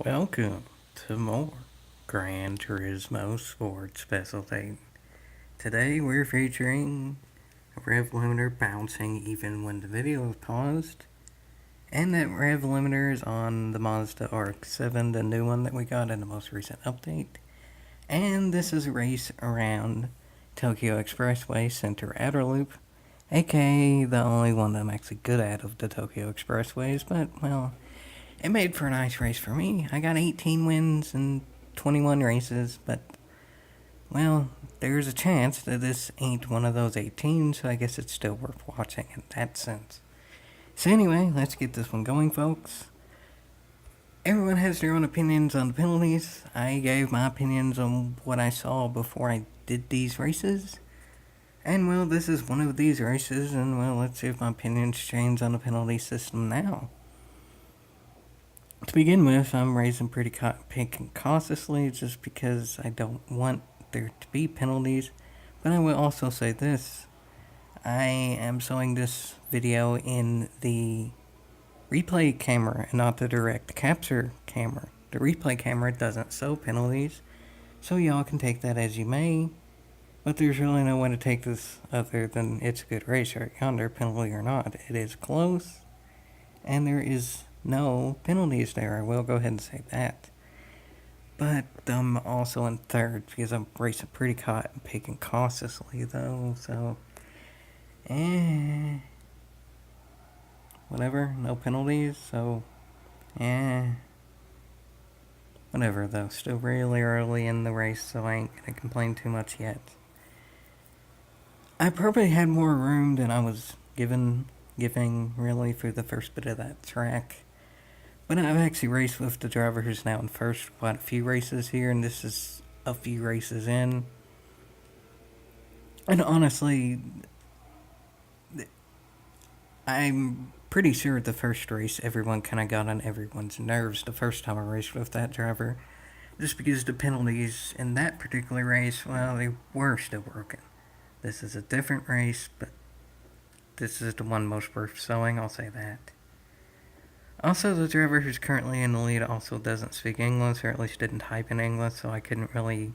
Welcome to more Gran Turismo Sports Specialtatin. Today we're featuring a rev limiter bouncing even when the video is paused. And that rev limiter is on the Mazda RX-7, the new one that we got in the most recent update. And this is a race around Tokyo Expressway Center Outer Loop, aka the only one that I'm actually good at of the Tokyo Expressways, but, well, it made for a nice race for me. I got 18 wins in 21 races, but, well, there's a chance that this ain't one of those 18, so I guess it's still worth watching in that sense. So anyway, let's get this one going, folks. Everyone has their own opinions on the penalties. I gave my opinions on what I saw before I did these races. And, well, this is one of these races, and, well, let's see if my opinions change on the penalty system now. To begin with, I'm raising pretty picking cautiously just because I don't want there to be penalties. But I will also say this. I am showing this video in the replay camera and not the direct capture camera. The replay camera doesn't show penalties, so y'all can take that as you may. But there's really no way to take this other than it's a good race right yonder, penalty or not. It is close, and there is no penalties there. I will go ahead and say that. But I'm also in third because I'm racing pretty caught and picking cautiously though, so whatever, no penalties, so whatever though. Still really early in the race, so I ain't gonna complain too much yet. I probably had more room than I was giving really for the first bit of that track. But I've actually raced with the driver who's now in first quite a few races here, and this is a few races in. And honestly, I'm pretty sure the first race everyone kind of got on everyone's nerves the first time I raced with that driver. Just because the penalties in that particular race, well, they were still broken. This is a different race, but this is the one most worth showing, I'll say that. Also, the driver who's currently in the lead also doesn't speak English, or at least didn't type in English, so I couldn't really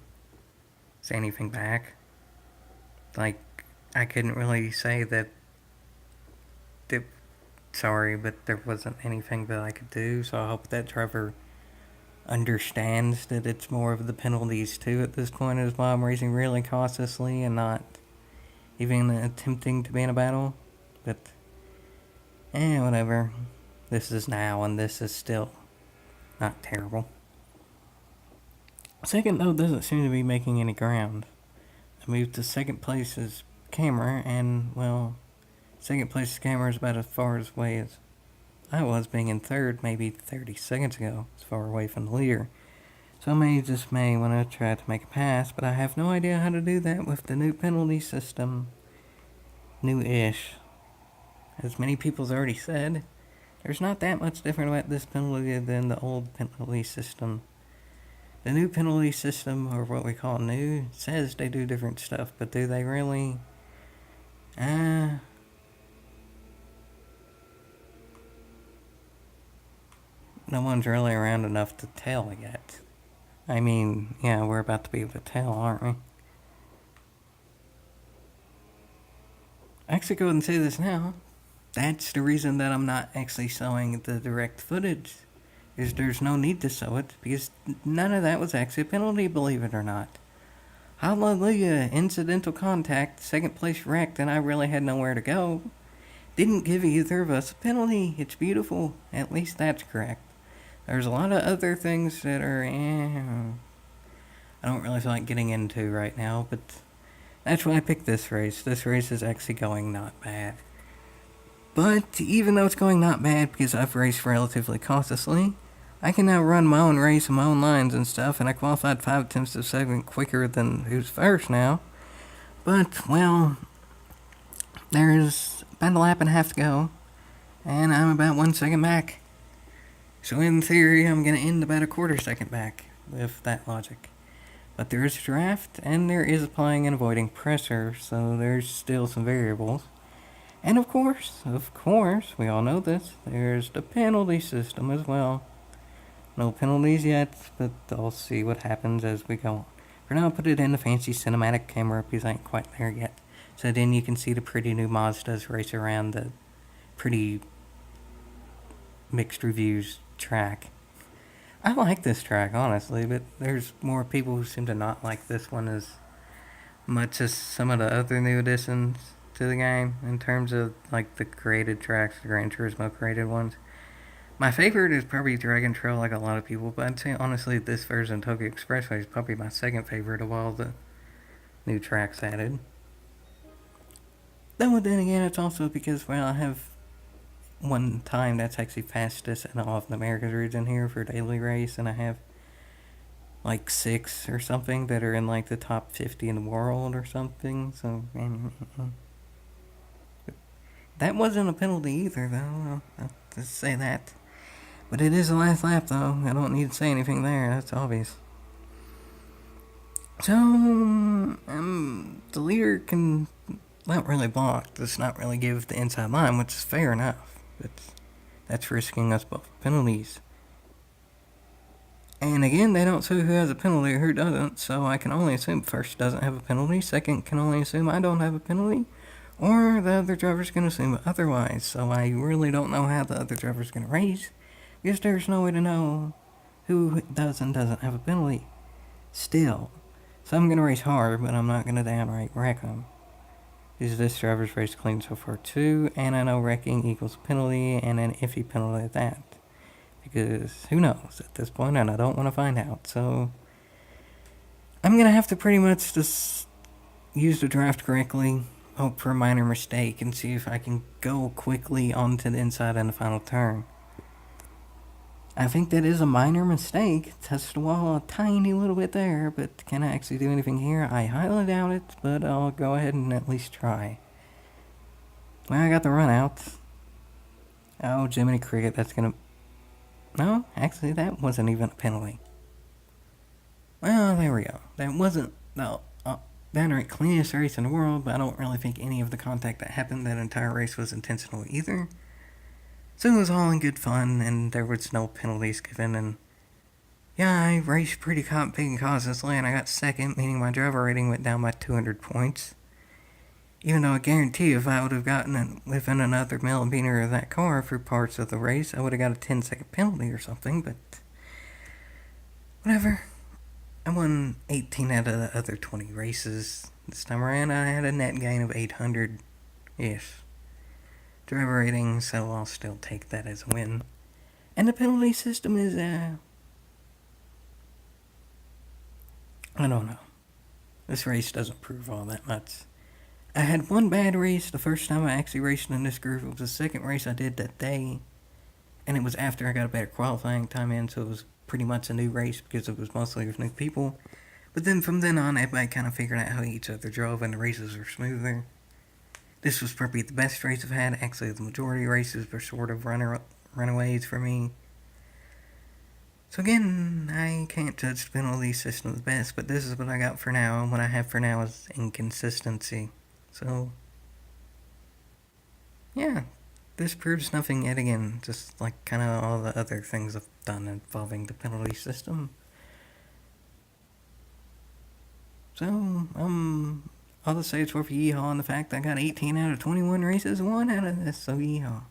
say anything back. Like, I couldn't really say that sorry, but there wasn't anything that I could do, so I hope that driver understands that it's more of the penalties too at this point, is why I'm racing really cautiously and not even attempting to be in a battle. But, whatever. This is now, and this is still not terrible. Second, though, doesn't seem to be making any ground. I moved to second place's camera, and, well, second place's camera is about as far away as I was being in third maybe 30 seconds ago, as far away from the leader. So I may want to try to make a pass, but I have no idea how to do that with the new penalty system. New-ish. As many people's already said, there's not that much different about this penalty than the old penalty system. The new penalty system, or what we call new, says they do different stuff, but do they really? No one's really around enough to tell yet. I mean, yeah, we're about to be able to tell, aren't we? Actually, go ahead and say this now. That's the reason that I'm not actually showing the direct footage, is there's no need to show it, because none of that was actually a penalty, believe it or not. Hallelujah, incidental contact, second place wrecked, and I really had nowhere to go. Didn't give either of us a penalty. It's beautiful. At least that's correct. There's a lot of other things that are, I don't really feel like getting into right now, but that's why I picked this race. This race is actually going not bad. But even though it's going not bad because I've raced relatively cautiously, I can now run my own race and my own lines and stuff, and I qualified 5 tenths of a second quicker than who's first now. But, well, there's about a lap and a half to go, and I'm about 1 second back. So in theory, I'm going to end about a quarter second back with that logic. But there is a draft, and there is applying and avoiding pressure, so there's still some variables. And of course, we all know this, there's the penalty system as well. No penalties yet, but I'll see what happens as we go on. For now, I'll put it in the fancy cinematic camera because I ain't quite there yet. So then you can see the pretty new Mazdas race around the pretty mixed reviews track. I like this track, honestly, but there's more people who seem to not like this one as much as some of the other new additions to the game in terms of like the created tracks, the Gran Turismo created ones. My favorite is probably Dragon Trail, like a lot of people, but I'd say honestly this version of Tokyo Expressway is probably my second favorite of all the new tracks added. Though then again, it's also because, well, I have one time that's actually fastest in all of the Americas region here for daily race, and I have like 6 or something that are in like the top 50 in the world or something. So that wasn't a penalty either, though. I'll just say that. But it is the last lap, though. I don't need to say anything there. That's obvious. So, the leader can not really block, does not really give the inside line, which is fair enough. But that's risking us both penalties. And again, they don't say who has a penalty or who doesn't, so I can only assume first doesn't have a penalty, second can only assume I don't have a penalty, or the other driver's going to assume otherwise. So I really don't know how the other driver's going to race, because there's no way to know who does and doesn't have a penalty. Still, so I'm going to race hard, but I'm not going to downright wreck them. Because this driver's race clean so far too, and I know wrecking equals penalty, and an iffy penalty at that. Because who knows at this point, and I don't want to find out. So I'm going to have to pretty much just use the draft correctly, hope for a minor mistake, and see if I can go quickly onto the inside in the final turn. I think that is a minor mistake. Touched the wall a tiny little bit there, but can I actually do anything here? I highly doubt it, but I'll go ahead and at least try. Well, I got the run out. Oh, Jiminy Cricket, that's gonna... No, actually, that wasn't even a penalty. Well, there we go. That wasn't the downright cleanest race in the world, but I don't really think any of the contact that happened that entire race was intentional either. So it was all in good fun, and there was no penalties given, and yeah, I raced pretty big and cautiously, and I got second, meaning my driver rating went down by 200 points. Even though I guarantee if I would have gotten it within another millimeter of that car for parts of the race, I would have got a 10-second penalty or something, but whatever. I won 18 out of the other 20 races this time around. I had a net gain of 800-ish driver rating, so I'll still take that as a win. And the penalty system is, I don't know. This race doesn't prove all that much. I had one bad race the first time I actually raced in this group. It was the second race I did that day, and it was after I got a better qualifying time in, so it was pretty much a new race because it was mostly with new people. But then from then on, everybody kind of figured out how each other drove, and the races were smoother. This was probably the best race I've had. Actually, the majority of races were sort of runaways for me. So again, I can't judge the penalty system the best, but this is what I got for now, and what I have for now is inconsistency. So, yeah, this proves nothing yet again, just like kind of all the other things I've done involving the penalty system. So, I'll just say it's worth a yeehaw on the fact that I got 18 out of 21 races, 1 out of this, so yeehaw.